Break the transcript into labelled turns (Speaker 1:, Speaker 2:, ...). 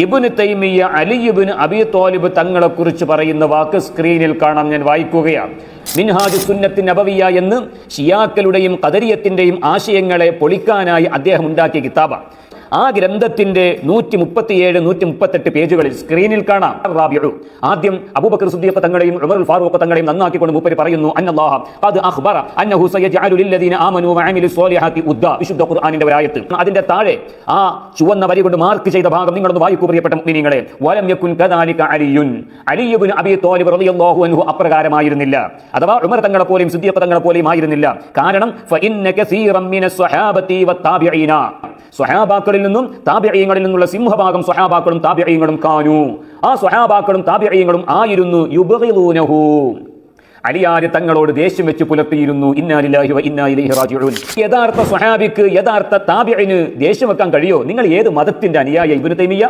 Speaker 1: ഇബ്നു തൈമിയ്യ അലി ഇബ്നു അബീ ത്വാലിബ് തങ്ങളെ കുറിച്ച് പറയുന്ന വാക്ക് സ്ക്രീനിൽ കാണാം, ഞാൻ വായിക്കുകയാണ്. മിൻഹാജ് സുന്നത്തി നബവിയ എന്ന് ഷിയാക്കളുടെയും ഖദരിയത്തിന്റെയും ആശയങ്ങളെ പൊളിക്കാനായി അദ്ദേഹം ഉണ്ടാക്കിയ കിതാബാണ്. ആ ഗ്രന്ഥത്തിന്റെ 137, 138 പേജുകളിൽ സ്ക്രീനിൽ കാണാം. ആദ്യം അബൂബക്കർ സിദ്ദീഖ് തങ്ങളെയും ഉമർ ഫാറൂഖ് തങ്ങളെയും നന്നാക്കിക്കൊണ്ട് മൂപ്പര് പറയുന്നു, അന്നല്ലാഹ ഖദ് അഖ്ബറ അന്നഹു സയജഅലു ലില്ലദീന ആമനു വഅമിലു സ്വാലിഹാത്തി ഉദ്ദ. വിശുദ്ധ ഖുർആനിന്റെ ഒരായത്ത്, അതിന്റെ താഴെ ആ ചുവന്ന വരി കൊണ്ട് മാർക്ക് ചെയ്ത ഭാഗം നിങ്ങളൊന്ന് വായിക്കൂ പ്രിയപ്പെട്ട മുഅ്മിനീങ്ങളെ. വലം യകുൻ കദാലിക അലിയുൻ, അലി ഇബ്നു അബീ ത്വാലിബ് റളിയല്ലാഹു അൻഹു അപ്രകാരമായിരുന്നില്ല, അഥവാ ഉമർ തങ്ങളെ പോലെയും സിദ്ദീഖ് തങ്ങളെ പോലെയും ആയിരുന്നില്ല. കാരണം ഫഇന്ന കസീറൻ മിനസ് സ്വഹാബത്തി വത്താബിഈന, സ്വഹാബാക്കളിൽ നിന്നും താബിഈങ്ങളിൽ നിന്നുള്ള സിംഹഭാഗം സ്വഹാബാക്കളും താബിഈങ്ങളും കാനു, ആ സ്വഹാബാക്കളും താബിഈങ്ങളും ആയിരുന്നു യുബ്ഗിദൂനഹു, അലിയാര് തങ്ങളോട് ദേഷ്യം വെച്ച് പുലർത്തിയിരുന്നു. ഇന്നാ ലില്ലാഹി വ ഇന്നാ ഇലൈഹി റാജിഊൻ. യഥാർത്ഥ സ്വഹാബിക്ക്, യഥാർത്ഥ താബിഈന് ദേഷ്യം വെക്കാൻ കഴിയോ? നിങ്ങൾ ഏത് മതത്തിന്റെ അനുയായി ഇബ്നു തൈമിയ്യ?